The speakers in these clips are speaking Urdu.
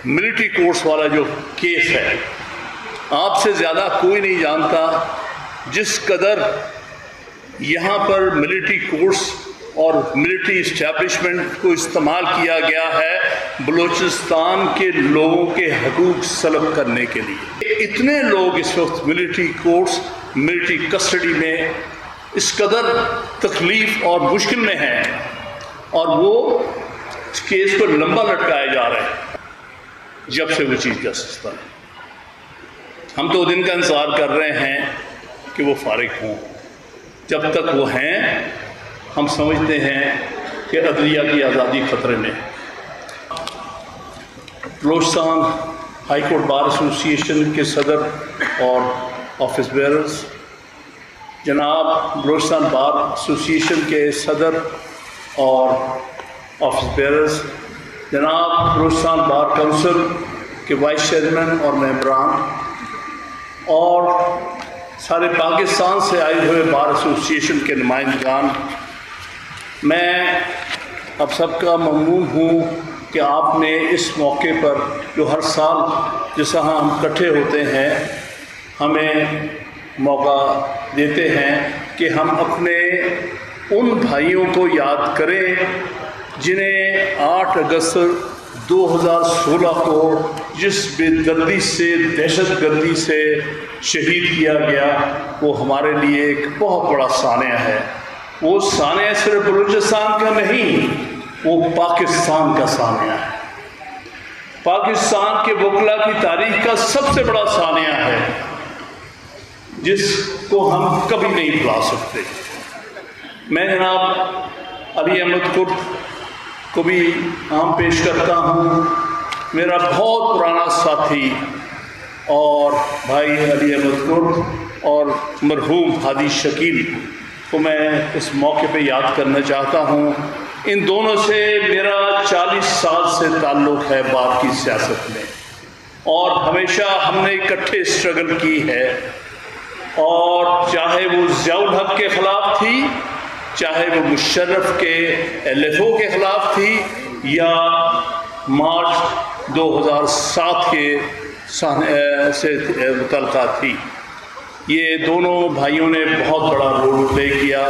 ملٹری کورٹس والا جو کیس ہے، آپ سے زیادہ کوئی نہیں جانتا جس قدر یہاں پر ملٹری کورٹس اور ملٹری اسٹیبلشمنٹ کو استعمال کیا گیا ہے بلوچستان کے لوگوں کے حقوق سلب کرنے کے لیے۔ اتنے لوگ اس وقت ملٹری کورٹس، ملٹری کسٹڈی میں اس قدر تکلیف اور مشکل میں ہیں، اور وہ اس کیس کو لمبا لٹکائے جا رہے ہیں جب سے وہ چیف جسٹس پر۔ ہم تو دن کا انتظار کر رہے ہیں کہ وہ فارغ ہوں۔ جب تک وہ ہیں ہم سمجھتے ہیں کہ عدلیہ کی آزادی خطرے میں۔ بلوچستان ہائی کورٹ بار ایسوسی ایشن کے صدر اور آفس بیئرز، جناب بلوچستان بار ایسوسی ایشن کے صدر اور آفس بیئرز، جناب بلوچستان بار کونسل کے وائس چیئرمین اور ممبران، اور سارے پاکستان سے آئے ہوئے بار ایسوسی ایشن کے نمائندگان، میں اب سب کا ممنون ہوں کہ آپ نے اس موقع پر جو ہر سال جس طرح ہم اکٹھے ہوتے ہیں ہمیں موقع دیتے ہیں کہ ہم اپنے ان بھائیوں کو یاد کریں جنہیں 8 اگست 2016 کو جس بے دردی سے، دہشت گردی سے شہید کیا گیا، وہ ہمارے لیے ایک بہت بڑا سانحہ ہے۔ وہ سانحہ صرف بلوچستان کا نہیں، وہ پاکستان کا سانحہ ہے، پاکستان کے وکلا کی تاریخ کا سب سے بڑا سانحہ ہے جس کو ہم کبھی نہیں بھلا سکتے۔ میں جناب علی احمد کرد کو بھی نام پیش کرتا ہوں، میرا بہت پرانا ساتھی اور بھائی علی احمد کرد، اور مرحوم ہادی شکیل کو میں اس موقع پہ یاد کرنا چاہتا ہوں۔ ان دونوں سے میرا 40 سال سے تعلق ہے بار کی سیاست میں، اور ہمیشہ ہم نے اکٹھے اسٹرگل کی ہے، اور چاہے وہ ضیاء الحق کے خلاف تھی، چاہے وہ مشرف کے LFO کے خلاف تھی، یا مارچ 2007 کے سے متعلقہ تھی۔ یہ دونوں بھائیوں نے بہت بڑا رول پلے کیا۔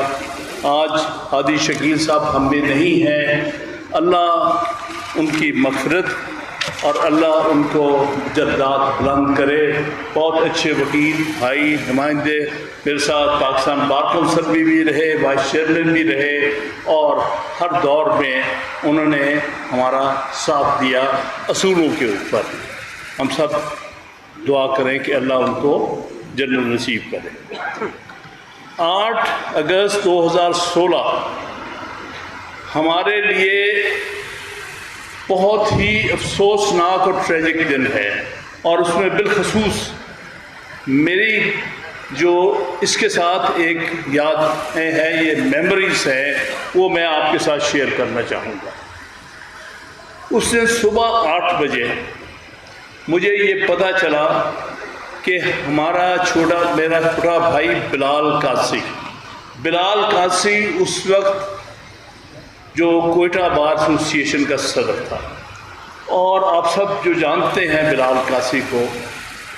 آج ہادی شکیل صاحب ہم میں نہیں ہیں، اللہ ان کی مغفرت اور اللہ ان کو جدات بلند کرے۔ بہت اچھے وکیل، بھائی، نمائندے، میرے ساتھ پاکستان بار کونسل بھی رہے، وائس چیئرمین بھی رہے، اور ہر دور میں انہوں نے ہمارا ساتھ دیا اصولوں کے اوپر۔ ہم سب دعا کریں کہ اللہ ان کو جنت نصیب کرے۔ 8 اگست 2016 ہمارے لیے بہت ہی افسوسناک اور ٹریجک دن ہے، اور اس میں بالخصوص میری جو اس کے ساتھ ایک یاد ہے، یہ میموریز ہے، وہ میں آپ کے ساتھ شیئر کرنا چاہوں گا۔ اس دن صبح 8 بجے مجھے یہ پتہ چلا کہ میرا چھوٹا بھائی بلال قادسی اس وقت جو کوئٹہ بار ایسوسی ایشن کا صدر تھا، اور آپ سب جو جانتے ہیں بلال قادسی کو،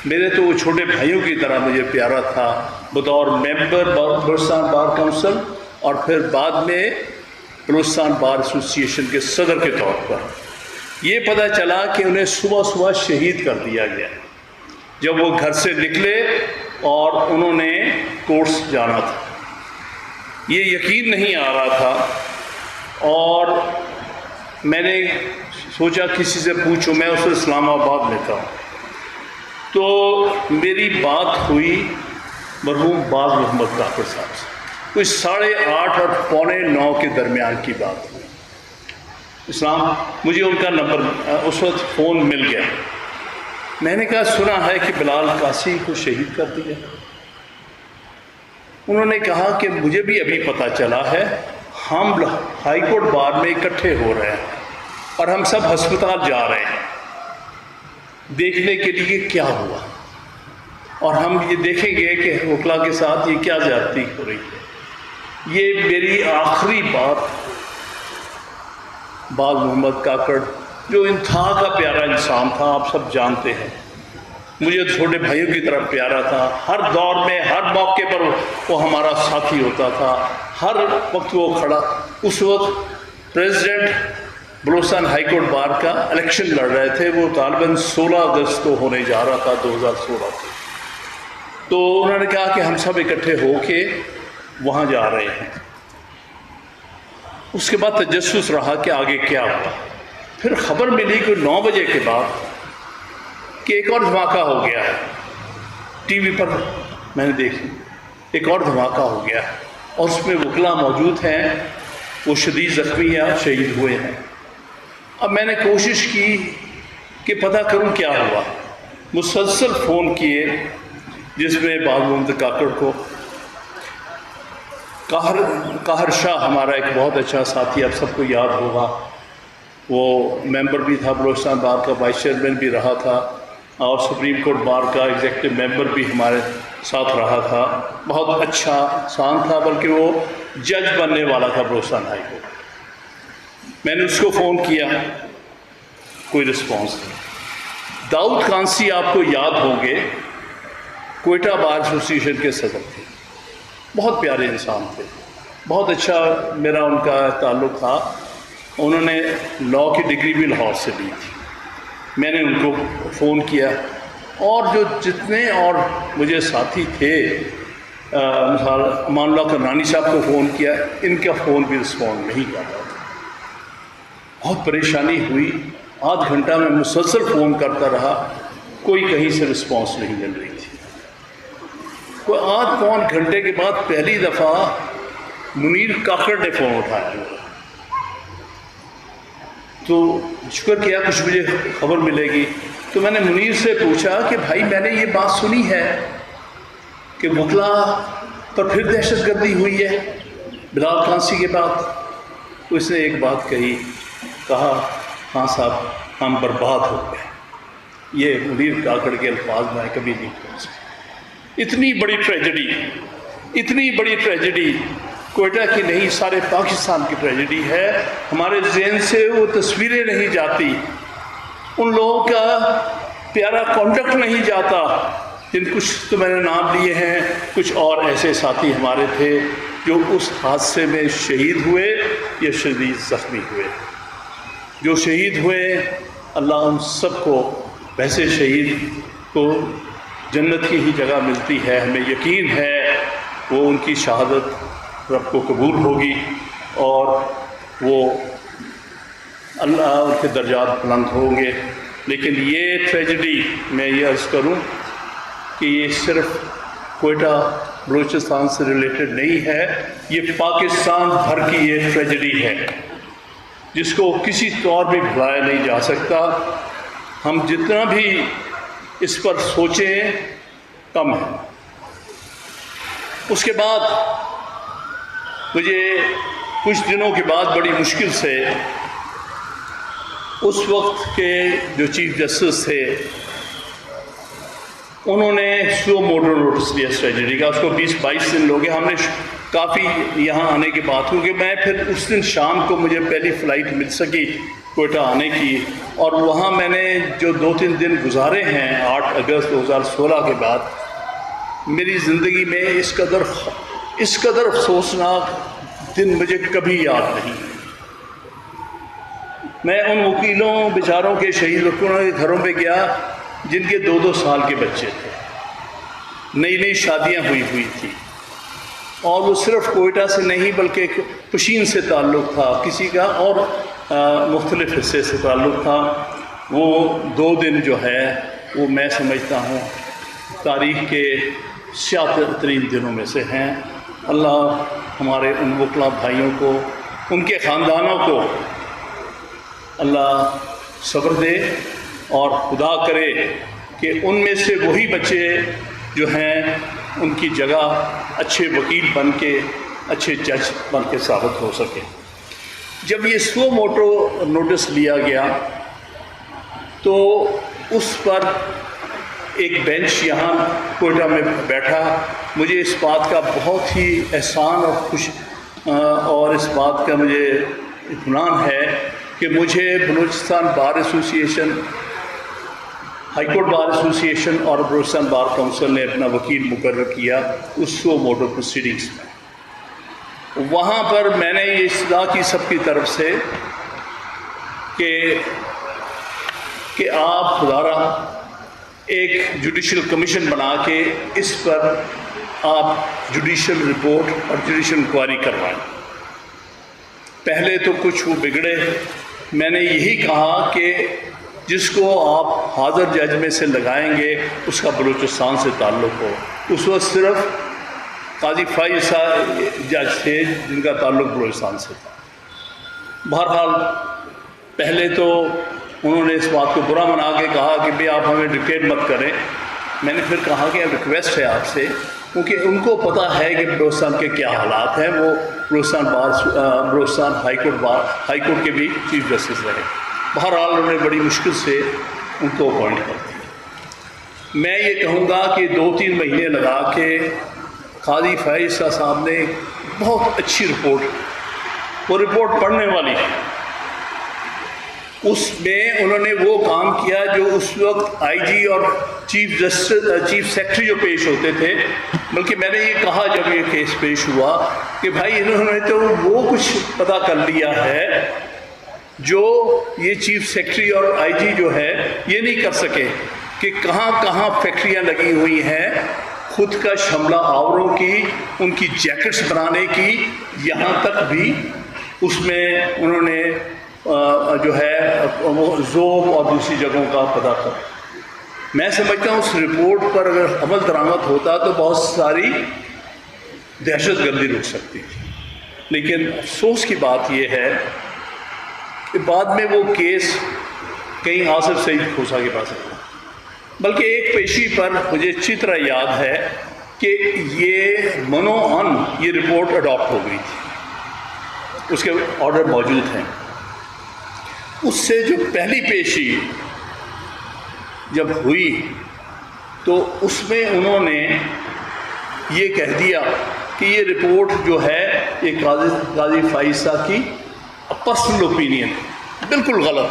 میرے تو وہ چھوٹے بھائیوں کی طرح مجھے پیارا تھا، بطور ممبر بلوچستان بار کونسل، اور پھر بعد میں بلوچستان بار ایسوسی ایشن کے صدر کے طور پر۔ یہ پتہ چلا کہ انہیں صبح شہید کر دیا گیا جب وہ گھر سے نکلے اور انہوں نے کورٹس جانا تھا۔ یہ یقین نہیں آ رہا تھا، اور میں نے سوچا کسی سے پوچھوں، میں اسے اسلام آباد میں تھا، تو میری بات ہوئی مرحوم باز محمد کاکڑ صاحب سے، کوئی 8:30 اور 8:45 کے درمیان کی بات ہوئی۔ مجھے ان کا نمبر اس وقت فون مل گیا۔ میں نے کہا سنا ہے کہ بلال قادسی کو شہید کر دیا۔ انہوں نے کہا کہ مجھے بھی ابھی پتہ چلا ہے، ہم ہائی کورٹ بار میں اکٹھے ہو رہے ہیں، اور ہم سب ہسپتال جا رہے ہیں دیکھنے کے لیے کیا ہوا، اور ہم یہ دیکھیں گے کہ وکلا کے ساتھ یہ کیا زیادتی ہو رہی ہے۔ یہ میری آخری بات باز محمد کاکڑ جو انتہا کا پیارا انسان تھا، آپ سب جانتے ہیں، مجھے چھوٹے بھائیوں کی طرح پیارا تھا، ہر دور میں ہر موقع پر وہ ہمارا ساتھی ہوتا تھا، ہر وقت وہ کھڑا۔ اس وقت president Balochistan high court bar کا الیکشن لڑ رہے تھے، وہ غالباً 16 اگست کو ہونے جا رہا تھا 2016 کو، تو انہوں نے کہا کہ ہم سب اکٹھے ہو کے وہاں جا رہے ہیں۔ اس کے بعد تجسس رہا کہ آگے کیا ہوا۔ پھر خبر ملی کہ 9 بجے کے بعد کہ ایک اور دھماکہ ہو گیا ہے، ٹی وی پر میں نے دیکھی ایک اور دھماکہ ہو گیا ہے، اور اس میں وکلا موجود ہیں، وہ شدید زخمی یا شہید ہوئے ہیں۔ اب میں نے کوشش کی کہ پتہ کروں کیا ہوا، مسلسل فون کیے، جس میں باغ محمد کاکڑ کو، قاہر شاہ ہمارا ایک بہت اچھا ساتھی، آپ سب کو یاد ہوگا، وہ ممبر بھی تھا بلوچستان بار کا، وائس چیئرمین بھی رہا تھا، اور سپریم کورٹ بار کا ایگزیکٹو ممبر بھی ہمارے ساتھ رہا تھا، بہت اچھا انسان تھا، بلکہ وہ جج بننے والا تھا بلوچستان ہائی کورٹ۔ میں نے اس کو فون کیا، کوئی رسپانس نہیں۔ داؤد کانسی آپ کو یاد ہوں گے، کوئٹہ بار ایسوسی ایشن کے صدر تھے، بہت پیارے انسان تھے، بہت اچھا میرا ان کا تعلق تھا، انہوں نے لاء کی ڈگری بھی لاہور سے لی تھی۔ میں نے ان کو فون کیا، اور جو جتنے اور مجھے ساتھی تھے، مثال امان اللہ کرنانی صاحب کو فون کیا، ان کا فون بھی رسپونڈ نہیں کر رہا تھا۔ بہت پریشانی ہوئی، آدھ گھنٹہ میں مسلسل فون کرتا رہا، کوئی کہیں سے رسپانس نہیں مل رہی تھی۔ کوئی آدھ پون گھنٹے کے بعد پہلی دفعہ منیر کاکڑ نے فون اٹھایا، تو شکر کیا کچھ مجھے خبر ملے گی۔ تو میں نے منیر سے پوچھا کہ بھائی میں نے یہ بات سنی ہے کہ وکلا پر پھر دہشت گردی ہوئی ہے بلال کانسی کے بعد۔ تو اس نے ایک بات کہا ہاں صاحب ہم برباد ہو گئے۔ یہ منیر کاکڑ کے الفاظ میں کبھی نہیں پہنچ سکے۔ اتنی بڑی ٹریجڈی کوئٹہ کی نہیں، سارے پاکستان کی ٹریجڈی ہے۔ ہمارے ذہن سے وہ تصویریں نہیں جاتی، ان لوگوں کا پیارا کانٹیکٹ نہیں جاتا، جن کچھ تو میں نے نام لیے ہیں، کچھ اور ایسے ساتھی ہمارے تھے جو اس حادثے میں شہید ہوئے یا شدید زخمی ہوئے۔ جو شہید ہوئے اللہ ان سب کو، ویسے شہید کو جنت کی ہی جگہ ملتی ہے، ہمیں یقین ہے وہ ان کی شہادت رب کو قبول ہوگی، اور وہ اللہ ان کے درجات بلند ہوں گے۔ لیکن یہ ٹریجڈی میں یہ عرض کروں کہ یہ صرف کوئٹہ بلوچستان سے ریلیٹڈ نہیں ہے، یہ پاکستان بھر کی یہ ٹریجڈی ہے، جس کو کسی طور بھی بھلایا نہیں جا سکتا۔ ہم جتنا بھی اس پر سوچیں کم ہے۔ اس کے بعد مجھے کچھ دنوں کے بعد بڑی مشکل سے اس وقت کے جو چیف جسٹس تھے، انہوں نے سو موٹو نوٹس لیا ٹریجڈی کا، اس کو 20-22 دن لوگ ہم نے کافی یہاں آنے کے بعد، کیونکہ میں پھر اس دن شام کو مجھے پہلی فلائٹ مل سکی کوئٹہ آنے کی، اور وہاں میں نے جو 2-3 دن گزارے ہیں 8 اگست 2016 کے بعد، میری زندگی میں اس قدر افسوسناک دن مجھے کبھی یاد نہیں۔ میں ان وکیلوں بیچاروں کے، شہید وکیلوں کے گھروں پہ گیا جن کے 2-2 سال کے بچے تھے، نئی شادیاں ہوئی تھی، اور وہ صرف کوئٹہ سے نہیں بلکہ پشین سے تعلق تھا، کسی کا اور مختلف حصے سے تعلق تھا۔ وہ 2 دن جو ہے وہ میں سمجھتا ہوں تاریخ کے سیاہ ترین دنوں میں سے ہیں۔ اللہ ہمارے ان وکلا بھائیوں کو، ان کے خاندانوں کو اللہ صبر دے، اور خدا کرے کہ ان میں سے وہی بچے جو ہیں ان کی جگہ اچھے وکیل بن کے، اچھے جج بن کے ثابت ہو سکے۔ جب یہ سو موٹو نوٹس لیا گیا تو اس پر ایک بینچ یہاں کوئٹہ میں بیٹھا، مجھے اس بات کا بہت ہی احسان اور اس بات کا مجھے اطمینان ہے کہ مجھے بلوچستان بار ایسوسی ایشن، ہائی کورٹ بار ایسوسی ایشن اور بلوچستان بار کونسل نے اپنا وکیل مقرر کیا اس کو موٹر پروسیڈنگس میں۔ وہاں پر میں نے یہ اصلاح کی سب کی طرف سے کہ آپ خدارہ ایک جوڈیشل کمیشن بنا کے اس پر آپ جوڈیشل رپورٹ اور جوڈیشل انکوائری کروائیں۔ پہلے تو کچھ وہ بگڑے، میں نے یہی کہا کہ جس کو آپ حاضر جج میں سے لگائیں گے اس کا بلوچستان سے تعلق ہو۔ اس وقت صرف قاضی فائز جج تھے جن کا تعلق بلوچستان سے تھا۔ بہرحال پہلے تو انہوں نے اس بات کو برا منا کے کہا کہ بھئی آپ ہمیں ڈکٹیٹ مت کریں۔ میں نے پھر کہا کہ ریکویسٹ ہے آپ سے، کیونکہ ان کو پتہ ہے کہ بلوچستان کے کیا حالات ہیں، وہ بلوچستان ہائی کورٹ کے بھی چیف جسٹس رہے۔ بہرحال انہوں نے بڑی مشکل سے ان کو اپوائنٹ کر دیا۔ میں یہ کہوں گا کہ 2-3 مہینے لگا کے قاضی فائز صاحب نے بہت اچھی وہ رپورٹ پڑھنے والی ہے، اس میں انہوں نے وہ کام کیا جو اس وقت آئی جی اور چیف سیکرٹری جو پیش ہوتے تھے، بلکہ میں نے یہ کہا جب یہ کیس پیش ہوا کہ بھائی انہوں نے تو وہ کچھ پتہ کر لیا ہے جو یہ چیف سیکرٹری اور آئی جی جو ہے یہ نہیں کر سکے، کہ کہاں کہاں فیکٹریاں لگی ہوئی ہیں خود کا شملہ آوروں کی، ان کی جیکٹس بنانے کی، یہاں تک بھی اس میں انہوں نے جو ہے وہ ذوب اور دوسری جگہوں کا پتہ کر۔ میں سمجھتا ہوں اس رپورٹ پر اگر عمل درآمد ہوتا تو بہت ساری دہشت گردی رک سکتی تھی، لیکن افسوس کی بات یہ ہے کہ بعد میں وہ کیس کہیں آصف سعید کھوسا کے پاس آیا، بلکہ ایک پیشی پر مجھے اچھی طرح یاد ہے کہ یہ یہ رپورٹ اڈاپٹ ہو گئی تھی، اس کے آرڈر موجود ہیں۔ اس سے جو پہلی پیشی جب ہوئی تو اس میں انہوں نے یہ کہہ دیا کہ یہ رپورٹ جو ہے یہ قاضی فائز صاحب کی پرسنل اوپینین، بالکل غلط۔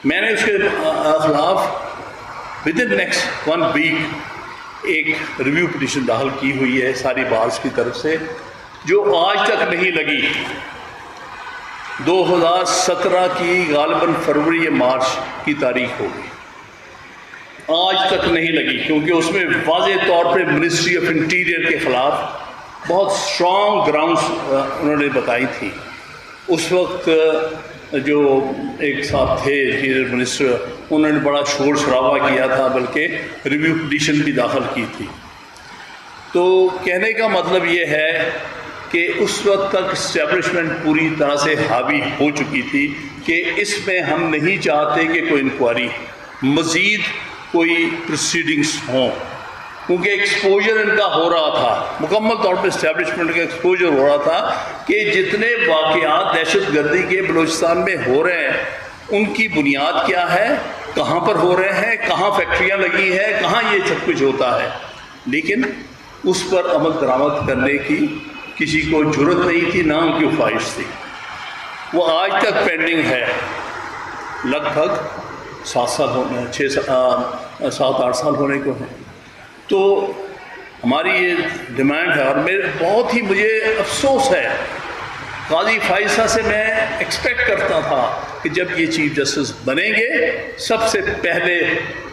میں نے اس کے خلاف ودن نیکسٹ 1 ویک ایک ریویو پٹیشن داخل کی ہوئی ہے ساری بارز کی طرف سے، جو آج تک نہیں لگی۔ 2017 کی غالباً فروری یا مارچ کی تاریخ ہوگی، آج تک نہیں لگی، کیونکہ اس میں واضح طور پہ منسٹری آف انٹیریئر کے خلاف بہت اسٹرانگ گراؤنڈز انہوں نے بتائی تھی۔ اس وقت جو ایک صاحب تھے انٹیریئر منسٹر، انہوں نے بڑا شور شرابہ کیا تھا، بلکہ ریویو پٹیشن بھی داخل کی تھی۔ تو کہنے کا مطلب یہ ہے کہ اس وقت تک اسٹیبلشمنٹ پوری طرح سے حاوی ہو چکی تھی کہ اس میں ہم نہیں چاہتے کہ کوئی انکوائری مزید کوئی پروسیڈنگز ہوں، کیونکہ ایکسپوجر ان کا ہو رہا تھا، مکمل طور پہ اسٹیبلشمنٹ کا ایکسپوجر ہو رہا تھا کہ جتنے واقعات دہشت گردی کے بلوچستان میں ہو رہے ہیں ان کی بنیاد کیا ہے، کہاں پر ہو رہے ہیں، کہاں فیکٹریاں لگی ہیں، کہاں یہ سب کچھ ہوتا ہے، لیکن اس پر عمل درآمد کرنے کی کسی کو جرت نہیں تھی، نہ ان کی خواہش تھی۔ وہ آج تک پینڈنگ ہے، لگ بھگ 7-8 سال ہونے کو ہیں۔ تو ہماری یہ ڈیمانڈ ہے، اور بہت ہی مجھے افسوس ہے، قاضی فائز صاحب سے میں ایکسپیکٹ کرتا تھا کہ جب یہ چیف جسٹس بنیں گے سب سے پہلے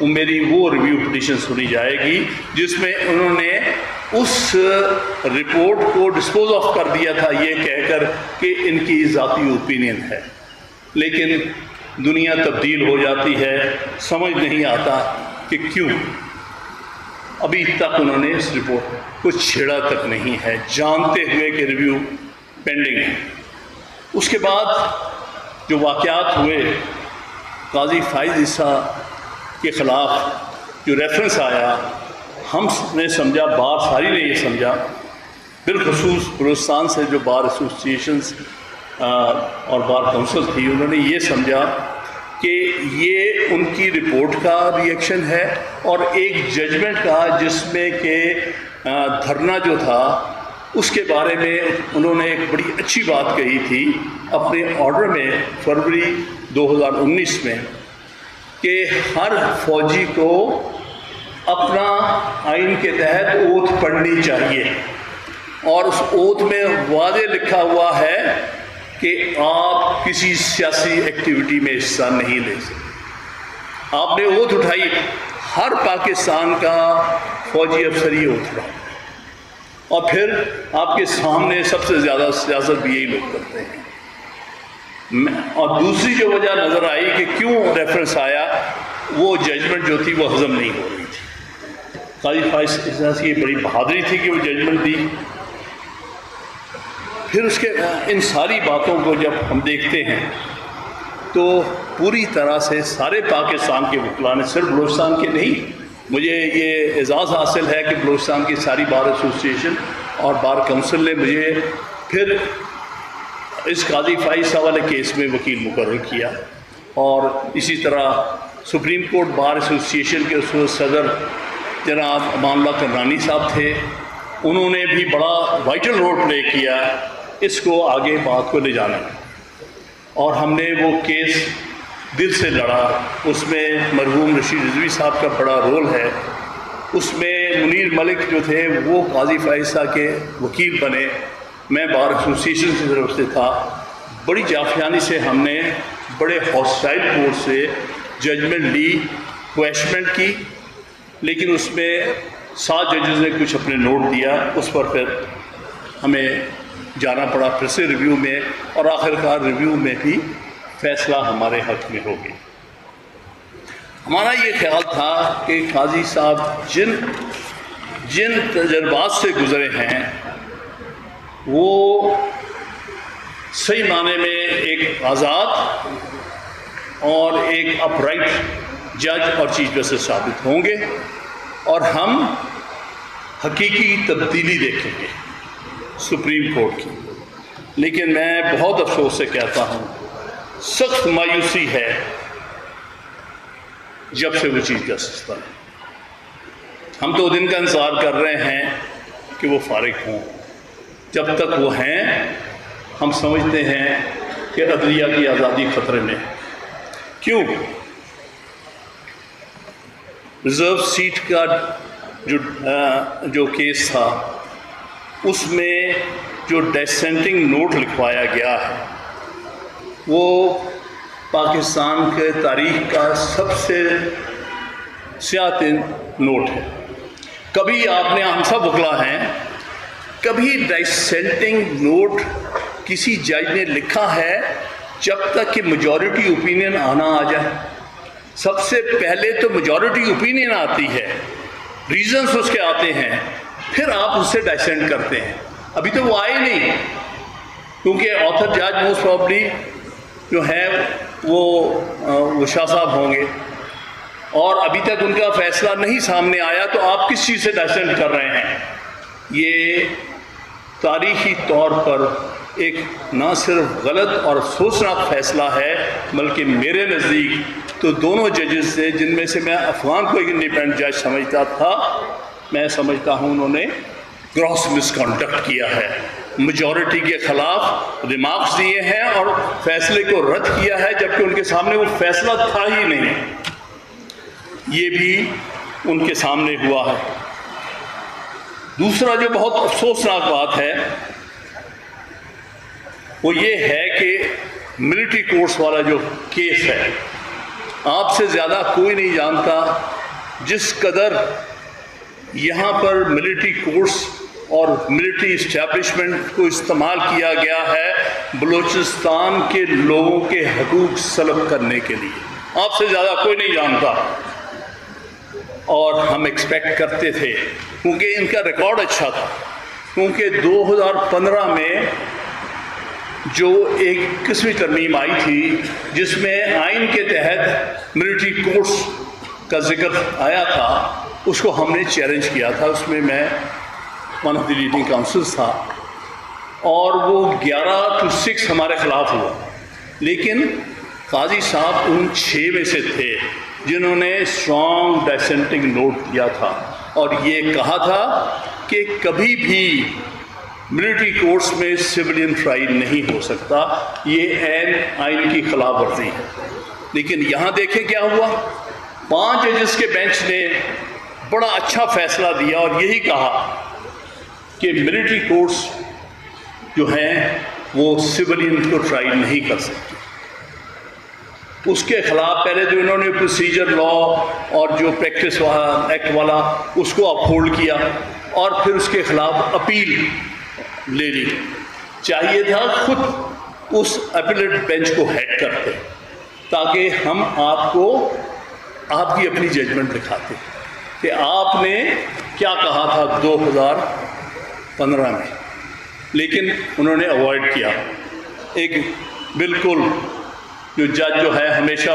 میری وہ ریویو پٹیشن سنی جائے گی جس میں انہوں نے اس رپورٹ کو ڈسپوز آف کر دیا تھا یہ کہہ کر کہ ان کی ذاتی اوپینین ہے، لیکن دنیا تبدیل ہو جاتی ہے، سمجھ نہیں آتا کہ کیوں ابھی تک انہوں نے اس رپورٹ کو چھیڑا تک نہیں ہے، جانتے ہوئے کہ ریویو پینڈنگ ہے۔ اس کے بعد جو واقعات ہوئے، قاضی فائز عیسیٰ کے خلاف جو ریفرنس آیا، ہم نے سمجھا، بار ساری نے یہ سمجھا، بالخصوص بلوچستان سے جو بار ایسوسیشنز اور بار کونسل تھی، انہوں نے یہ سمجھا کہ یہ ان کی رپورٹ کا ریئیکشن ہے اور ایک ججمنٹ کا جس میں کہ دھرنا جو تھا اس کے بارے میں انہوں نے ایک بڑی اچھی بات کہی تھی اپنے آرڈر میں فروری 2019 میں کہ ہر فوجی کو اپنا آئین کے تحت اوتھ پڑھنی چاہیے، اور اس اوتھ میں واضح لکھا ہوا ہے کہ آپ کسی سیاسی ایکٹیویٹی میں حصہ نہیں لے سکتے۔ آپ نے اوتھ اٹھائی، ہر پاکستان کا فوجی افسر یہ اوتھ اٹھاتا ہے، اور پھر آپ کے سامنے سب سے زیادہ سیاست بھی یہی لوگ کرتے ہیں۔ اور دوسری جو وجہ نظر آئی کہ کیوں ریفرنس آیا، وہ ججمنٹ جو تھی وہ ہضم نہیں ہو رہی تھی۔ قاضی فائز احساس کی بڑی بہادری تھی کہ وہ ججمنٹ دی۔ پھر اس کے ان ساری باتوں کو جب ہم دیکھتے ہیں تو پوری طرح سے سارے پاکستان کے وکلاء نے، صرف بلوچستان کے نہیں، مجھے یہ اعزاز حاصل ہے کہ بلوچستان کی ساری بار ایسوسیشن اور بار کونسل نے مجھے پھر اس قاضی فائز صاحب والے کیس میں وکیل مقرر کیا، اور اسی طرح سپریم کورٹ بار ایسوسیشن کے اس وقت صدر جناب امان اللہ کرنانی صاحب تھے، انہوں نے بھی بڑا وائٹل رول پلے کیا اس کو آگے بات کو لے جانے میں، اور ہم نے وہ کیس دل سے لڑا۔ اس میں مرحوم رشید رضوی صاحب کا بڑا رول ہے، اس میں منیر ملک جو تھے وہ قاضی فائز صاحب کے وکیل بنے، میں بار ایسوسیشن کی طرف سے تھا۔ بڑی جافیانی سے ہم نے بڑے ہاسٹائل کورٹ سے ججمنٹ لی، کویشمنٹ کی، لیکن اس میں 7 ججز نے کچھ اپنے نوٹ دیا، اس پر پھر ہمیں جانا پڑا پھر سے ریویو میں، اور آخرکار ریویو میں بھی فیصلہ ہمارے حق میں ہو گیا۔ ہمارا یہ خیال تھا کہ قاضی صاحب جن تجربات سے گزرے ہیں وہ صحیح معنی میں ایک آزاد اور ایک اپرائٹ جج اور چیف جسٹس ثابت ہوں گے، اور ہم حقیقی تبدیلی دیکھیں گے سپریم کورٹ کی۔ لیکن میں بہت افسوس سے کہتا ہوں، سخت مایوسی ہے جب سے وہ چیف جسٹس بنے۔ ہم تو دن کا انتظار کر رہے ہیں کہ وہ فارغ ہوں، جب تک وہ ہیں ہم سمجھتے ہیں کہ عدلیہ کی آزادی خطرے میں۔ کیوں؟ ریزرو سیٹ کا جو کیس تھا، اس میں جو ڈسینٹنگ نوٹ لکھوایا گیا ہے وہ پاکستان کے تاریخ کا سب سے سیاہ ترین نوٹ ہے۔ کبھی آپ نے، ہم سب وکلا ہیں، کبھی ڈسینٹنگ نوٹ کسی جج نے لکھا ہے جب تک کہ میجورٹی اوپینین آنا آ جائے؟ سب سے پہلے تو میجورٹی اوپینین آتی ہے، ریزنز اس کے آتے ہیں، پھر آپ اس سے ڈائسینٹ کرتے ہیں۔ ابھی تو وہ آئے نہیں، کیونکہ آتھر جج موسٹ پرابلی جو ہیں وہ شاہ صاحب ہوں گے، اور ابھی تک ان کا فیصلہ نہیں سامنے آیا، تو آپ کس چیز سے ڈائسینٹ کر رہے ہیں؟ یہ تاریخی طور پر ایک نہ صرف غلط اور افسوسناک فیصلہ ہے، بلکہ میرے نزدیک تو دونوں ججز سے، جن میں سے میں افغان کو ایک انڈیپینڈنٹ جج سمجھتا تھا، میں سمجھتا ہوں انہوں نے گراس مس کنڈکٹ کیا ہے، میجورٹی کے خلاف ریمارکس دیے ہیں اور فیصلے کو رد کیا ہے، جبکہ ان کے سامنے وہ فیصلہ تھا ہی نہیں۔ یہ بھی ان کے سامنے ہوا ہے۔ دوسرا جو بہت افسوسناک بات ہے وہ یہ ہے کہ ملٹری کورٹس والا جو کیس ہے، آپ سے زیادہ کوئی نہیں جانتا جس قدر یہاں پر ملٹری کورٹس اور ملٹری اسٹیبلشمنٹ کو استعمال کیا گیا ہے بلوچستان کے لوگوں کے حقوق سلب کرنے کے لیے۔ آپ سے زیادہ کوئی نہیں جانتا، اور ہم ایکسپیکٹ کرتے تھے، کیونکہ ان کا ریکارڈ اچھا تھا، کیونکہ 2015 میں جو ایک قسمی ترمیم آئی تھی جس میں آئین کے تحت ملٹری کورٹس کا ذکر آیا تھا، اس کو ہم نے چیلنج کیا تھا۔ اس میں one of the leading councils تھا، اور وہ 11-6 ہمارے خلاف ہوا، لیکن قاضی صاحب ان 6 میں سے تھے جنہوں نے اسٹرانگ ڈائسینٹنگ نوٹ دیا تھا، اور یہ کہا تھا کہ کبھی بھی ملٹری کورٹس میں سویلین ٹرائل نہیں ہو سکتا، یہ عین آئین کی خلاف ورزی ہے۔ لیکن یہاں دیکھیں کیا ہوا، 5 ججز کے بینچ نے بڑا اچھا فیصلہ دیا اور یہی کہا کہ ملٹری کورٹس جو ہیں وہ سویلین کو ٹرائل نہیں کر سکتے۔ اس کے خلاف پہلے تو انہوں نے پروسیجر لا اور جو پریکٹس ایکٹ والا اس کو اپہولڈ کیا اور پھر اس کے خلاف اپیل لے لی۔ چاہیے تھا خود اس اپیلیٹ بینچ کو ہیڈ کرتے تاکہ ہم آپ کو آپ کی اپنی ججمنٹ دکھاتے کہ آپ نے کیا کہا تھا 2015 میں، لیکن انہوں نے اوائڈ کیا۔ ایک بالکل جو جج جو ہے ہمیشہ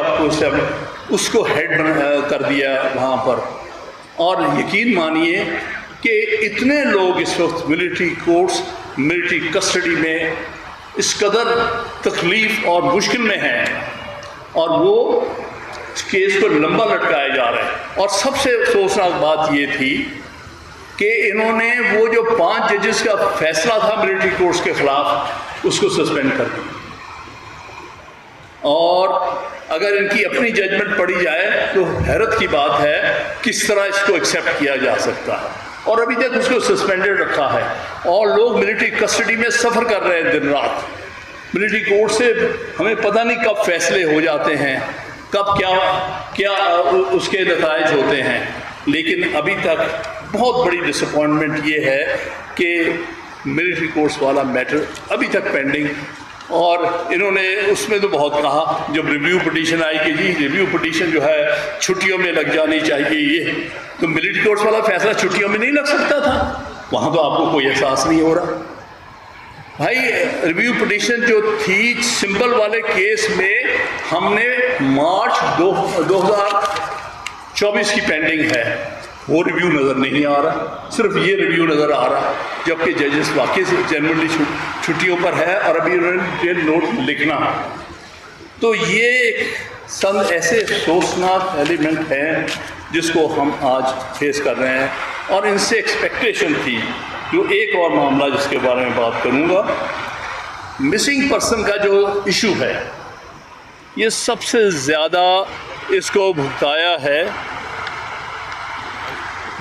اس کو ہیڈ کر دیا وہاں پر، اور یقین مانیے کہ اتنے لوگ اس وقت ملٹری کورٹس ملٹری کسٹڈی میں اس قدر تکلیف اور مشکل میں ہیں اور وہ اس کیس کو لمبا لٹکائے جا رہے ہیں۔ اور سب سے افسوسناک بات یہ تھی کہ انہوں نے وہ جو 5 ججز کا فیصلہ تھا ملٹری کورٹس کے خلاف اس کو سسپینڈ کر دیا، اور اگر ان کی اپنی ججمنٹ پڑھی جائے تو حیرت کی بات ہے کس طرح اس کو ایکسیپٹ کیا جا سکتا ہے، اور ابھی تک اس کو سسپینڈڈ رکھا ہے اور لوگ ملٹری کسٹڈی میں سفر کر رہے ہیں دن رات۔ ملٹری کورٹ سے ہمیں پتہ نہیں کب فیصلے ہو جاتے ہیں، کب کیا اس کے نتائج ہوتے ہیں، لیکن ابھی تک بہت بڑی ڈس اپوائنٹمنٹ یہ ہے کہ ملٹری کورٹس والا میٹر ابھی تک پینڈنگ، اور انہوں نے اس میں تو بہت کہا جب ریویو پٹیشن آئی کہ جی ریویو پٹیشن جو ہے چھٹیوں میں لگ جانی چاہیے، یہ تو ملٹری کورٹس والا فیصلہ چھٹیوں میں نہیں لگ سکتا تھا، وہاں تو آپ کو کوئی احساس نہیں ہو رہا۔ بھائی ریویو پٹیشن جو تھی سمبل والے کیس میں ہم نے مارچ 2024 کی پینڈنگ ہے، وہ ریویو نظر نہیں آ رہا، صرف یہ ریویو نظر آ رہا، جبکہ ججز واقعی سے جنرلی چھٹیوں پر ہے اور ابھی انہوں نے نوٹ لکھنا۔ تو یہ سب ایسے افسوسناک ایلیمنٹ ہیں جس کو ہم آج فیس کر رہے ہیں، اور ان سے ایکسپیکٹیشن تھی۔ جو ایک اور معاملہ جس کے بارے میں بات کروں گا، مسنگ پرسن کا جو ایشو ہے، یہ سب سے زیادہ اس کو بھگتایا ہے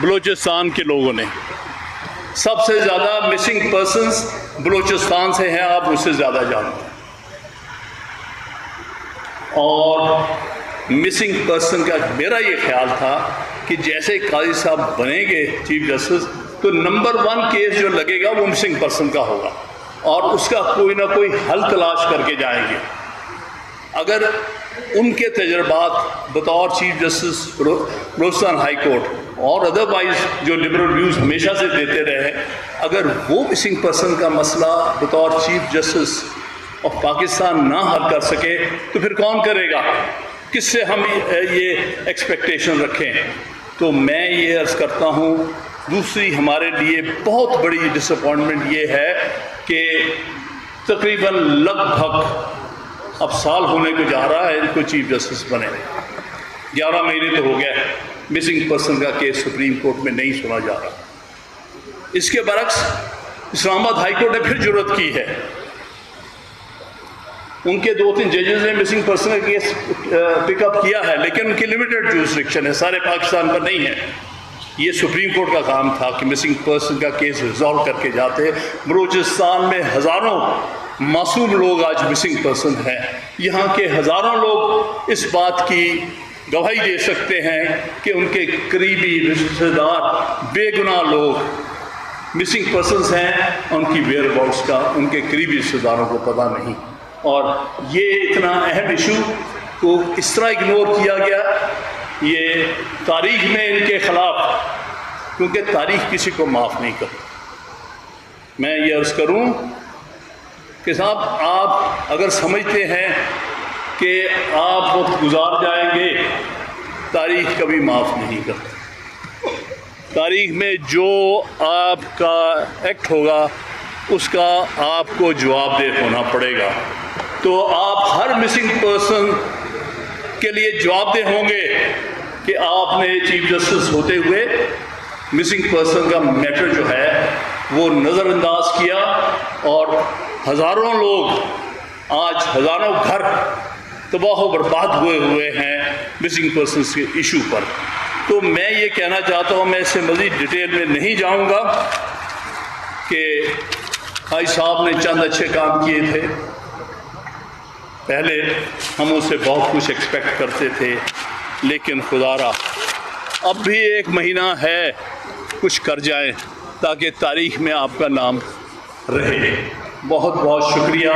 بلوچستان کے لوگوں نے۔ سب سے زیادہ مسنگ پرسنز بلوچستان سے ہیں، آپ مجھ سے زیادہ جانتے ہیں، اور مسنگ پرسن کا میرا یہ خیال تھا کہ جیسے قاضی صاحب بنیں گے چیف جسٹس تو نمبر 1 کیس جو لگے گا وہ مسنگ پرسن کا ہوگا، اور اس کا کوئی نہ کوئی حل تلاش کر کے جائیں گے۔ اگر ان کے تجربات بطور chief justice Balochistan high court اور ادروائز جو لبرل ویوز ہمیشہ سے دیتے رہے، اگر وہ مسنگ پرسن کا مسئلہ بطور چیف جسٹس آف پاکستان نہ حل کر سکے تو پھر کون کرے گا؟ کس سے ہم یہ ایکسپیکٹیشن رکھیں؟ تو میں یہ عرض کرتا ہوں، دوسری ہمارے لیے بہت بڑی ڈس اپوائنٹمنٹ یہ ہے کہ تقریباً لگ بھگ اب سال ہونے کو جا رہا ہے ان کو چیف جسٹس بنے، 11 مہینے تو ہو گئے، مسنگ پرسن کا کیس سپریم کورٹ میں نہیں سنا جا رہا۔ اس کے برعکس اسلام آباد ہائی کورٹ نے پھر جرأت کی ہے، ان کے 2-3 ججز نے مسنگ پرسن کا کیس پک اپ کیا ہے، لیکن ان کی لمیٹڈ جورسڈکشن ہے، سارے پاکستان پر نہیں ہے۔ یہ سپریم کورٹ کا کام تھا کہ مسنگ پرسن کا کیس ریزالو کر کے جاتے۔ بلوچستان میں ہزاروں معصوم لوگ آج مسنگ پرسن ہیں، یہاں کے ہزاروں لوگ اس بات کی گواہی دے سکتے ہیں کہ ان کے قریبی رشتہ دار بے گناہ لوگ مسنگ پرسنز ہیں، ان کی ویئر اباؤٹس کا ان کے قریبی رشتہ داروں کو پتہ نہیں، اور یہ اتنا اہم ایشو کو اس طرح اگنور کیا گیا۔ یہ تاریخ میں ان کے خلاف، کیونکہ تاریخ کسی کو معاف نہیں کرتی۔ میں یہ عرض کروں کہ صاحب آپ اگر سمجھتے ہیں کہ آپ وقت گزار جائیں گے، تاریخ کبھی معاف نہیں کرتی۔ تاریخ میں جو آپ کا ایکٹ ہوگا اس کا آپ کو جواب دہ ہونا پڑے گا، تو آپ ہر مسنگ پرسن کے لیے جواب دہ ہوں گے کہ آپ نے چیف جسٹس ہوتے ہوئے مسنگ پرسن کا میٹر جو ہے وہ نظر انداز کیا اور ہزاروں لوگ، آج ہزاروں گھر تباہ و برباد ہوئے ہیں مسنگ پرسنس کے ایشو پر۔ تو میں یہ کہنا چاہتا ہوں، میں اس سے مزید ڈیٹیل میں نہیں جاؤں گا، کہ بھائی صاحب نے چند اچھے کام کیے تھے، پہلے ہم اس سے بہت کچھ ایکسپیکٹ کرتے تھے، لیکن خدا را اب بھی 1 مہینہ ہے، کچھ کر جائیں تاکہ تاریخ میں آپ کا نام رہے۔ بہت بہت شکریہ۔